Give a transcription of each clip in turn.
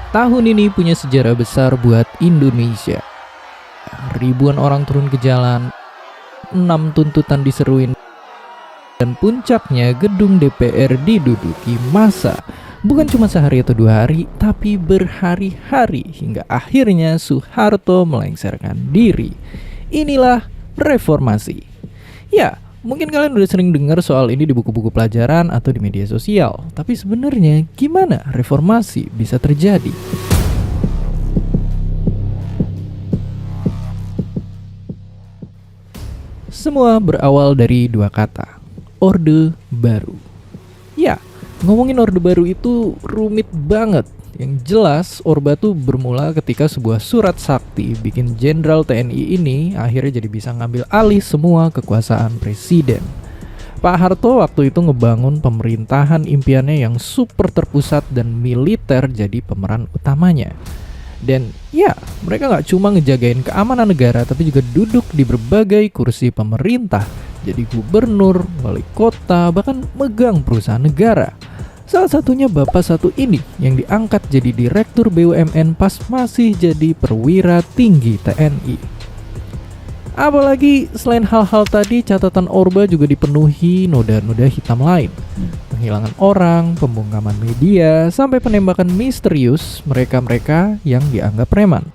Tahun ini punya sejarah besar buat Indonesia. Ribuan orang turun ke jalan, 6 tuntutan diseruin, dan puncaknya gedung DPR diduduki massa. Bukan cuma sehari atau 2 hari, tapi berhari-hari hingga akhirnya Soeharto melengsarkan diri. Inilah reformasi. Ya, mungkin kalian udah sering dengar soal ini di buku-buku pelajaran atau di media sosial. Tapi sebenarnya gimana reformasi bisa terjadi? Semua berawal dari 2 kata, Orde Baru. Ya, ngomongin Orde Baru itu rumit banget. Yang jelas, Orba tuh bermula ketika sebuah surat sakti bikin Jenderal TNI ini akhirnya jadi bisa ngambil alih semua kekuasaan presiden. Pak Harto waktu itu ngebangun pemerintahan impiannya yang super terpusat dan militer jadi pemeran utamanya. Dan ya, mereka gak cuma ngejagain keamanan negara tapi juga duduk di berbagai kursi pemerintah. Jadi gubernur, wali kota, bahkan megang perusahaan negara. Salah satunya bapak satu ini yang diangkat jadi direktur BUMN pas masih jadi perwira tinggi TNI. Apalagi selain hal-hal tadi, catatan Orba juga dipenuhi noda-noda hitam lain. Penghilangan orang, pembungkaman media, sampai penembakan misterius mereka-mereka yang dianggap preman.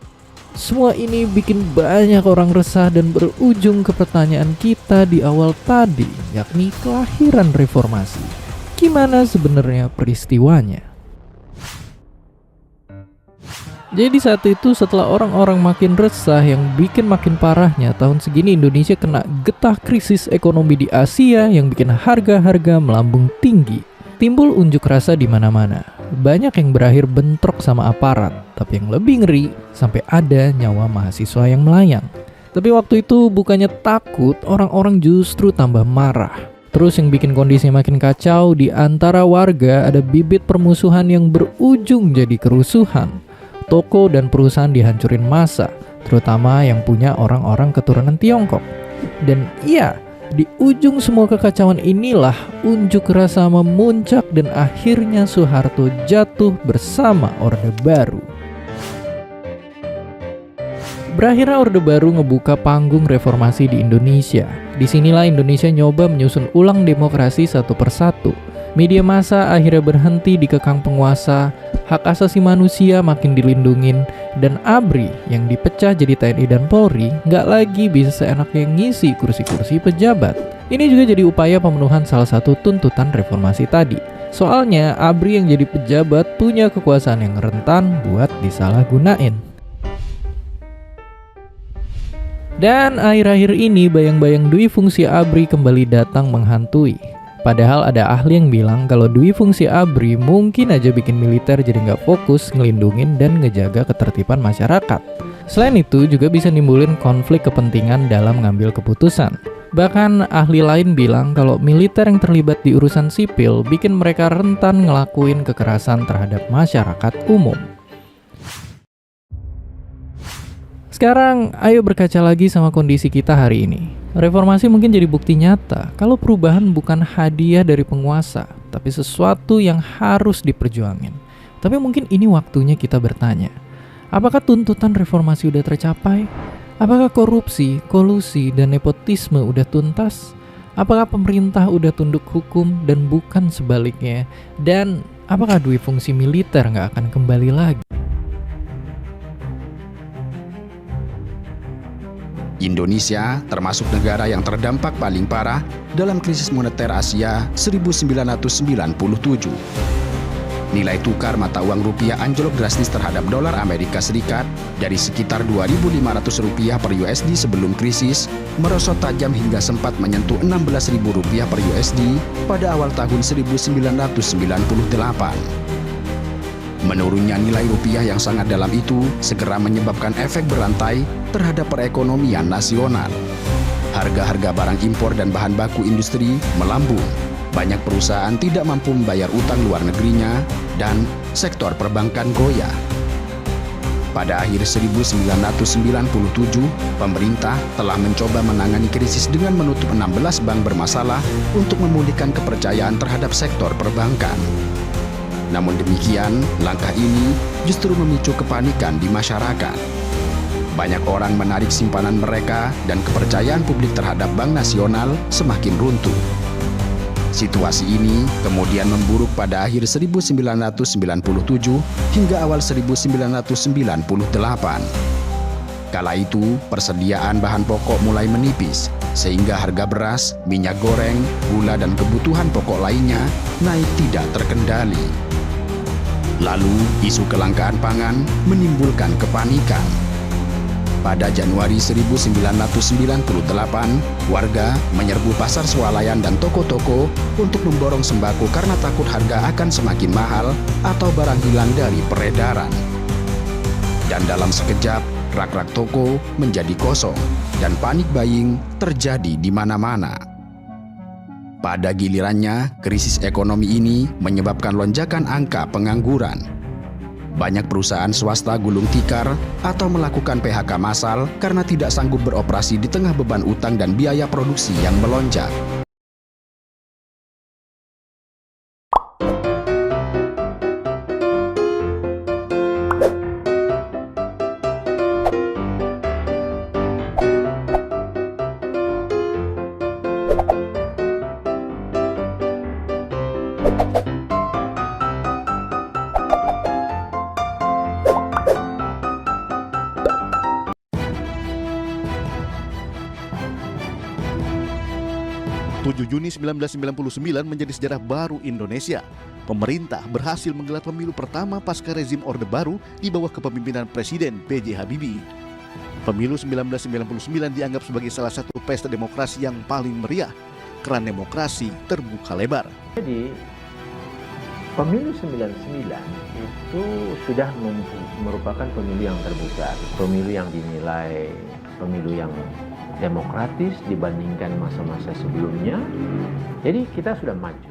Semua ini bikin banyak orang resah dan berujung ke pertanyaan kita di awal tadi, yakni kelahiran reformasi. Gimana sebenarnya peristiwanya? Jadi saat itu setelah orang-orang makin resah, yang bikin makin parahnya tahun segini Indonesia kena getah krisis ekonomi di Asia yang bikin harga-harga melambung tinggi. Timbul unjuk rasa di mana-mana. Banyak yang berakhir bentrok sama aparat, tapi yang lebih ngeri sampai ada nyawa mahasiswa yang melayang. Tapi waktu itu bukannya takut, orang-orang justru tambah marah. Terus yang bikin kondisi makin kacau, di antara warga ada bibit permusuhan yang berujung jadi kerusuhan. Toko dan perusahaan dihancurin massa, terutama yang punya orang-orang keturunan Tiongkok. Dan iya, di ujung semua kekacauan inilah unjuk rasa memuncak dan akhirnya Soeharto jatuh bersama Orde Baru. Berakhirnya Orde Baru ngebuka panggung reformasi di Indonesia. Disinilah Indonesia nyoba menyusun ulang demokrasi satu persatu. Media massa akhirnya berhenti dikekang penguasa, hak asasi manusia makin dilindungin, dan ABRI yang dipecah jadi TNI dan Polri nggak lagi bisa seenaknya ngisi kursi-kursi pejabat. Ini juga jadi upaya pemenuhan salah satu tuntutan reformasi tadi. Soalnya ABRI yang jadi pejabat punya kekuasaan yang rentan buat disalahgunain. Dan akhir-akhir ini bayang-bayang dui fungsi ABRI kembali datang menghantui. Padahal ada ahli yang bilang kalau dui fungsi ABRI mungkin aja bikin militer jadi nggak fokus ngelindungin dan ngejaga ketertiban masyarakat. Selain itu juga bisa nimbulin konflik kepentingan dalam ngambil keputusan. Bahkan ahli lain bilang kalau militer yang terlibat di urusan sipil bikin mereka rentan ngelakuin kekerasan terhadap masyarakat umum. Sekarang, ayo berkaca lagi sama kondisi kita hari ini. Reformasi mungkin jadi bukti nyata kalau perubahan bukan hadiah dari penguasa, tapi sesuatu yang harus diperjuangin. Tapi mungkin ini waktunya kita bertanya, apakah tuntutan reformasi udah tercapai? Apakah korupsi, kolusi, dan nepotisme udah tuntas? Apakah pemerintah udah tunduk hukum dan bukan sebaliknya? Dan apakah dui fungsi militer nggak akan kembali lagi? Indonesia termasuk negara yang terdampak paling parah dalam krisis moneter Asia 1997. Nilai tukar mata uang rupiah anjlok drastis terhadap dolar Amerika Serikat dari sekitar Rp2.500 per USD sebelum krisis, merosot tajam hingga sempat menyentuh Rp16.000 per USD pada awal tahun 1998. Menurunnya nilai rupiah yang sangat dalam itu segera menyebabkan efek berantai terhadap perekonomian nasional. Harga-harga barang impor dan bahan baku industri melambung. Banyak perusahaan tidak mampu membayar utang luar negerinya dan sektor perbankan goyah. Pada akhir 1997, pemerintah telah mencoba menangani krisis dengan menutup 16 bank bermasalah untuk memulihkan kepercayaan terhadap sektor perbankan. Namun demikian, langkah ini justru memicu kepanikan di masyarakat. Banyak orang menarik simpanan mereka dan kepercayaan publik terhadap Bank Nasional semakin runtuh. Situasi ini kemudian memburuk pada akhir 1997 hingga awal 1998. Kala itu, persediaan bahan pokok mulai menipis, sehingga harga beras, minyak goreng, gula, dan kebutuhan pokok lainnya naik tidak terkendali. Lalu, isu kelangkaan pangan menimbulkan kepanikan. Pada Januari 1998, warga menyerbu pasar swalayan dan toko-toko untuk memborong sembako karena takut harga akan semakin mahal atau barang hilang dari peredaran. Dan dalam sekejap, rak-rak toko menjadi kosong dan panik buying terjadi di mana-mana. Pada gilirannya, krisis ekonomi ini menyebabkan lonjakan angka pengangguran. Banyak perusahaan swasta gulung tikar atau melakukan PHK massal karena tidak sanggup beroperasi di tengah beban utang dan biaya produksi yang melonjak. Juni 1999 menjadi sejarah baru Indonesia. Pemerintah berhasil menggelar pemilu pertama pasca rezim Orde Baru di bawah kepemimpinan Presiden B.J. Habibie. Pemilu 1999 dianggap sebagai salah satu pesta demokrasi yang paling meriah. Keran demokrasi terbuka lebar. Jadi pemilu 99 itu sudah merupakan pemilu yang terbuka, pemilu yang dinilai pemilu yang demokratis dibandingkan masa-masa sebelumnya. Jadi kita sudah maju.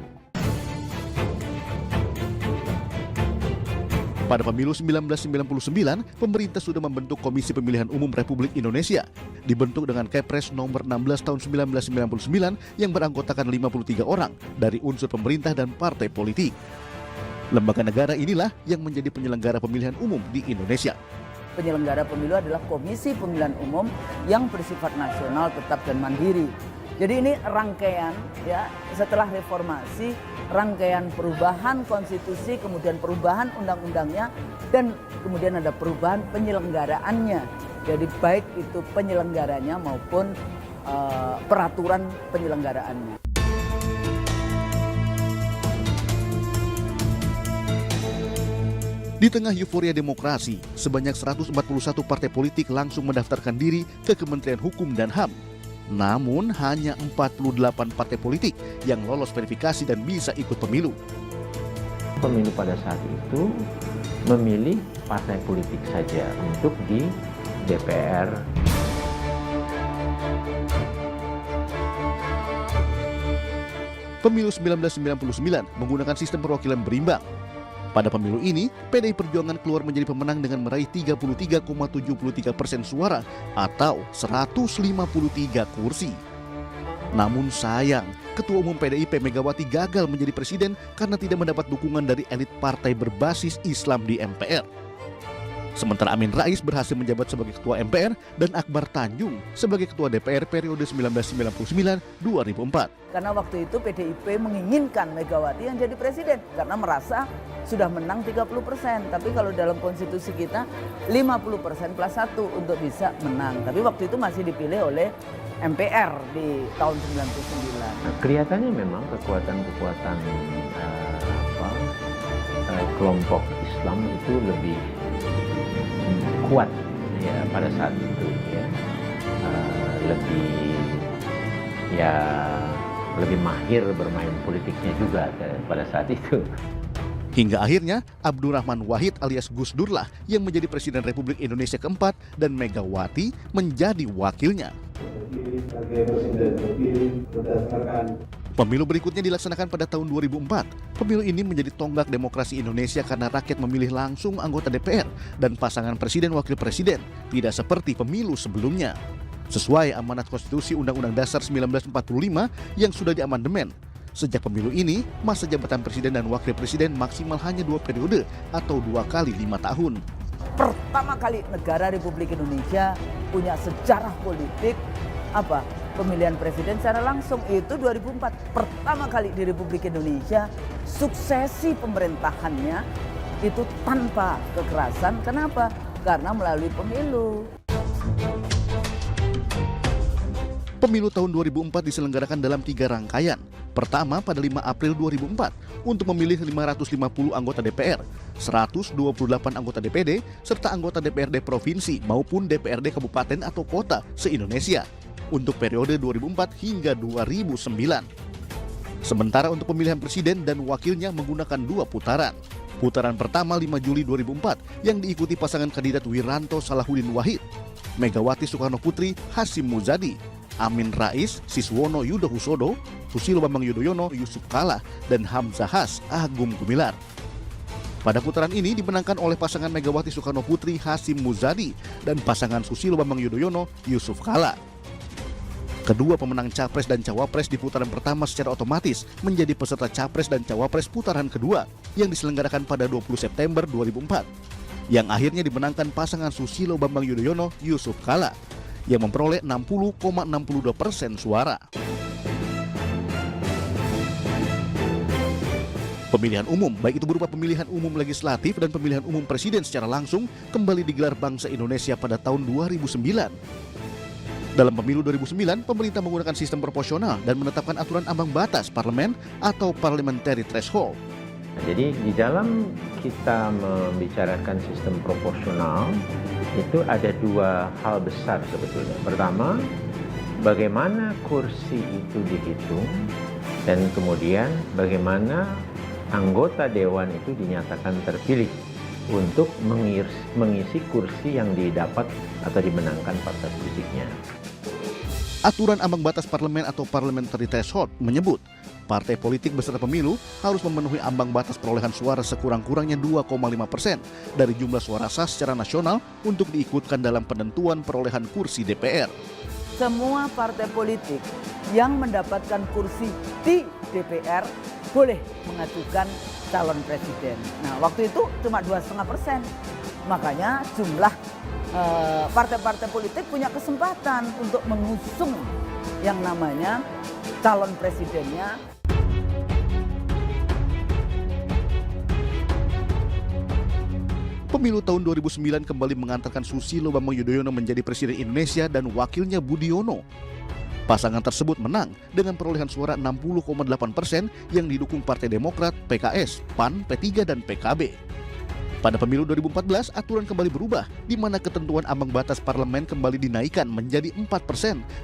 Pada pemilu 1999, pemerintah sudah membentuk Komisi Pemilihan Umum Republik Indonesia. Dibentuk dengan Kepres nomor 16 tahun 1999 yang beranggotakan 53 orang dari unsur pemerintah dan partai politik. Lembaga negara inilah yang menjadi penyelenggara pemilihan umum di Indonesia. Penyelenggara pemilu adalah Komisi Pemilihan Umum yang bersifat nasional, tetap dan mandiri. Jadi ini rangkaian ya setelah reformasi, rangkaian perubahan konstitusi, kemudian perubahan undang-undangnya, dan kemudian ada perubahan penyelenggaraannya. Jadi baik itu penyelenggaranya maupun peraturan penyelenggaraannya. Di tengah euforia demokrasi, sebanyak 141 partai politik langsung mendaftarkan diri ke Kementerian Hukum dan HAM. Namun hanya 48 partai politik yang lolos verifikasi dan bisa ikut pemilu. Pemilu pada saat itu memilih partai politik saja untuk di DPR. Pemilu 1999 menggunakan sistem perwakilan berimbang. Pada pemilu ini, PDI Perjuangan keluar menjadi pemenang dengan meraih 33,73% suara atau 153 kursi. Namun sayang, Ketua Umum PDIP Megawati gagal menjadi presiden karena tidak mendapat dukungan dari elit partai berbasis Islam di MPR. Sementara Amin Rais berhasil menjabat sebagai Ketua MPR dan Akbar Tanjung sebagai Ketua DPR periode 1999-2004. Karena waktu itu PDIP menginginkan Megawati yang jadi presiden karena merasa sudah menang 30%. Tapi kalau dalam konstitusi kita 50% plus 1 untuk bisa menang. Tapi waktu itu masih dipilih oleh MPR di tahun 99. Nah, kelihatannya memang kekuatan-kekuatan kelompok Islam itu lebih kuat ya pada saat itu ya, lebih mahir bermain politiknya juga pada saat itu. Hingga akhirnya Abdurrahman Wahid alias Gus Dur lah yang menjadi Presiden Republik Indonesia keempat dan Megawati menjadi wakilnya. Pemilu berikutnya dilaksanakan pada tahun 2004. Pemilu ini menjadi tonggak demokrasi Indonesia karena rakyat memilih langsung anggota DPR dan pasangan presiden wakil presiden, tidak seperti pemilu sebelumnya. Sesuai amanat konstitusi Undang-Undang Dasar 1945 yang sudah diamandemen, Sejak pemilu ini, masa jabatan presiden dan wakil presiden maksimal hanya 2 periode atau 2 kali 5 tahun. Pertama kali negara Republik Indonesia punya sejarah politik pemilihan presiden secara langsung itu 2004. Pertama kali di Republik Indonesia suksesi pemerintahannya itu tanpa kekerasan. Kenapa? Karena melalui pemilu. Pemilu tahun 2004 diselenggarakan dalam 3 rangkaian. Pertama pada 5 April 2004 untuk memilih 550 anggota DPR, 128 anggota DPD, serta anggota DPRD provinsi maupun DPRD kabupaten atau kota se-Indonesia untuk periode 2004 hingga 2009. Sementara untuk pemilihan presiden dan wakilnya menggunakan 2 putaran. Putaran pertama 5 Juli 2004 yang diikuti pasangan kandidat Wiranto Salahuddin Wahid, Megawati Soekarno Putri Hasyim Muzadi, Amin Rais Siswono Yudhohusodo, Susilo Bambang Yudhoyono Yusuf Kala, dan Hamzah Has Agung Gumilar. Pada putaran ini dimenangkan oleh pasangan Megawati Soekarno Putri Hasyim Muzadi dan pasangan Susilo Bambang Yudhoyono Yusuf Kala. Kedua pemenang Capres dan Cawapres di putaran pertama secara otomatis menjadi peserta Capres dan Cawapres putaran kedua yang diselenggarakan pada 20 September 2004, yang akhirnya dimenangkan pasangan Susilo Bambang Yudhoyono Yusuf Kala yang memperoleh 60,62% suara. Pemilihan umum, baik itu berupa pemilihan umum legislatif dan pemilihan umum presiden secara langsung, kembali digelar bangsa Indonesia pada tahun 2009. Dalam pemilu 2009, pemerintah menggunakan sistem proporsional dan menetapkan aturan ambang batas parlemen atau parliamentary threshold. Jadi di dalam kita membicarakan sistem proporsional, itu ada 2 hal besar sebetulnya. Pertama, bagaimana kursi itu dihitung, dan kemudian bagaimana anggota dewan itu dinyatakan terpilih untuk mengisi kursi yang didapat atau dimenangkan partai politiknya. Aturan ambang batas parlemen atau parliamentary threshold menyebut partai politik beserta pemilu harus memenuhi ambang batas perolehan suara sekurang-kurangnya 2,5% dari jumlah suara sah secara nasional untuk diikutkan dalam penentuan perolehan kursi DPR. Semua partai politik yang mendapatkan kursi di DPR boleh mengajukan calon presiden. Nah, waktu itu cuma 2,5%. Makanya jumlah partai-partai politik punya kesempatan untuk mengusung yang namanya calon presidennya. Pemilu tahun 2009 kembali mengantarkan Susilo Bambang Yudhoyono menjadi presiden Indonesia dan wakilnya Budiono. Pasangan tersebut menang dengan perolehan suara 60,8% yang didukung Partai Demokrat, PKS, PAN, P3, dan PKB. Pada pemilu 2014, aturan kembali berubah, di mana ketentuan ambang batas parlemen kembali dinaikkan menjadi 4%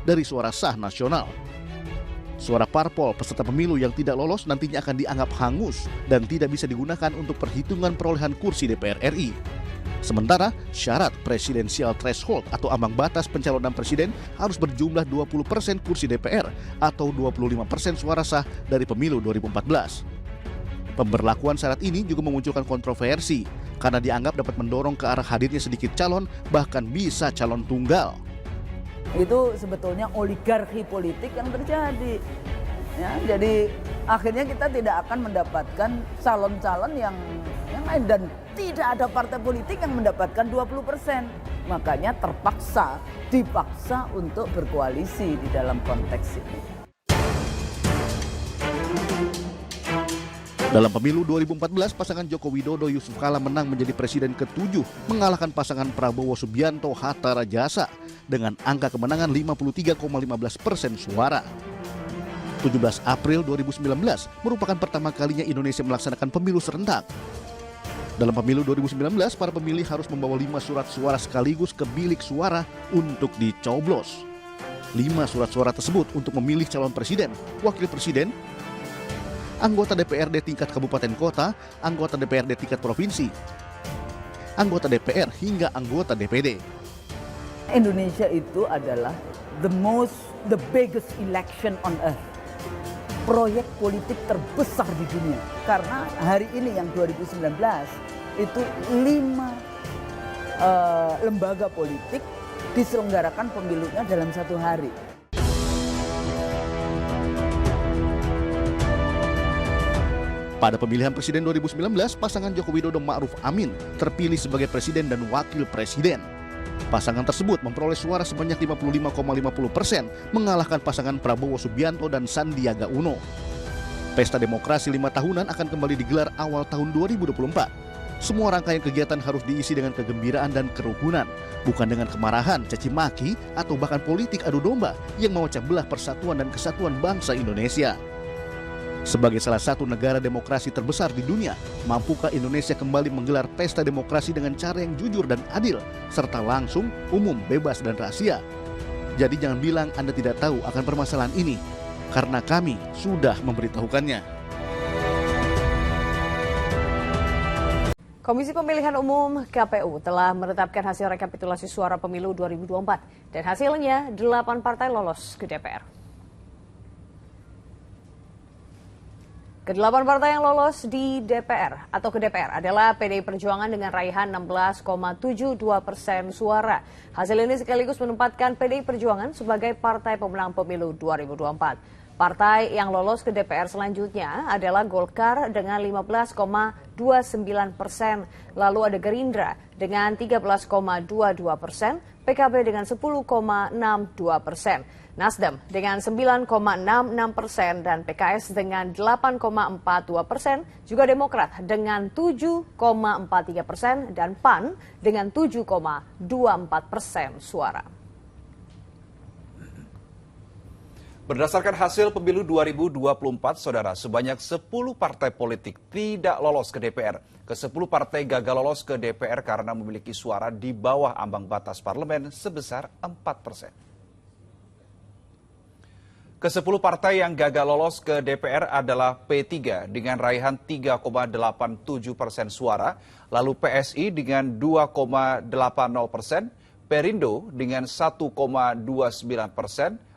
dari suara sah nasional. Suara parpol peserta pemilu yang tidak lolos nantinya akan dianggap hangus dan tidak bisa digunakan untuk perhitungan perolehan kursi DPR RI. Sementara, syarat presidensial threshold atau ambang batas pencalonan presiden harus berjumlah 20% kursi DPR atau 25% suara sah dari pemilu 2014. Pemberlakuan syarat ini juga memunculkan kontroversi karena dianggap dapat mendorong ke arah hadirnya sedikit calon, bahkan bisa calon tunggal. Itu sebetulnya oligarki politik yang terjadi. Ya, jadi akhirnya kita tidak akan mendapatkan calon-calon yang lain dan tidak ada partai politik yang mendapatkan 20%. Makanya dipaksa untuk berkoalisi di dalam konteks ini. Dalam pemilu 2014, pasangan Joko Widodo Yusuf Kala menang menjadi presiden ke-7, mengalahkan pasangan Prabowo Subianto Hatta Rajasa dengan angka kemenangan 53,15% suara. 17 April 2019 merupakan pertama kalinya Indonesia melaksanakan pemilu serentak. Dalam pemilu 2019, para pemilih harus membawa 5 surat suara sekaligus ke bilik suara untuk dicoblos. 5 surat suara tersebut untuk memilih calon presiden, wakil presiden, anggota DPRD tingkat kabupaten kota, anggota DPRD tingkat provinsi, anggota DPR hingga anggota DPD. Indonesia itu adalah the biggest election on earth. Proyek politik terbesar di dunia. Karena hari ini yang 2019 itu 5 lembaga politik diselenggarakan pemilunya dalam 1 hari. Pada pemilihan presiden 2019, pasangan Joko Widodo Ma'ruf Amin terpilih sebagai presiden dan wakil presiden. Pasangan tersebut memperoleh suara sebanyak 55,50%, mengalahkan pasangan Prabowo Subianto dan Sandiaga Uno. Pesta demokrasi 5 tahunan akan kembali digelar awal tahun 2024. Semua rangkaian kegiatan harus diisi dengan kegembiraan dan kerukunan, bukan dengan kemarahan, caci maki, atau bahkan politik adu domba yang memecah belah persatuan dan kesatuan bangsa Indonesia. Sebagai salah satu negara demokrasi terbesar di dunia, mampukah Indonesia kembali menggelar pesta demokrasi dengan cara yang jujur dan adil, serta langsung, umum, bebas, dan rahasia? Jadi jangan bilang Anda tidak tahu akan permasalahan ini, karena kami sudah memberitahukannya. Komisi Pemilihan Umum KPU telah menetapkan hasil rekapitulasi suara pemilu 2024 dan hasilnya 8 partai lolos ke DPR. Ke-8 partai yang lolos di DPR atau ke DPR adalah PDI Perjuangan dengan raihan 16,72% suara. Hasil ini sekaligus menempatkan PDI Perjuangan sebagai partai pemenang pemilu 2024. Partai yang lolos ke DPR selanjutnya adalah Golkar dengan 15,29%, lalu ada Gerindra dengan 13,22%, PKB dengan 10,62%, Nasdem dengan 9,66% dan PKS dengan 8,42%, juga Demokrat dengan 7,43% dan PAN dengan 7,24% suara. Berdasarkan hasil pemilu 2024, saudara, sebanyak 10 partai politik tidak lolos ke DPR. Ke-10 partai gagal lolos ke DPR karena memiliki suara di bawah ambang batas parlemen sebesar 4%. Ke-10 partai yang gagal lolos ke DPR adalah P3 dengan raihan 3,87% suara, lalu PSI dengan 2,80%, Perindo dengan 1,29%,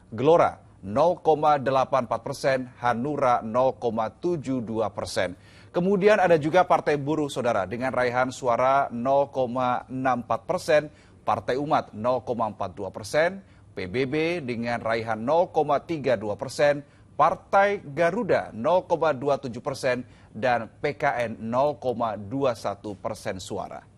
Gelora 0,84%, Hanura 0,72%. Kemudian ada juga Partai Buruh, saudara, dengan raihan suara 0,64%, Partai Umat 0,42%, PBB dengan raihan 0,32%, Partai Garuda 0,27%, dan PKN 0,21% suara.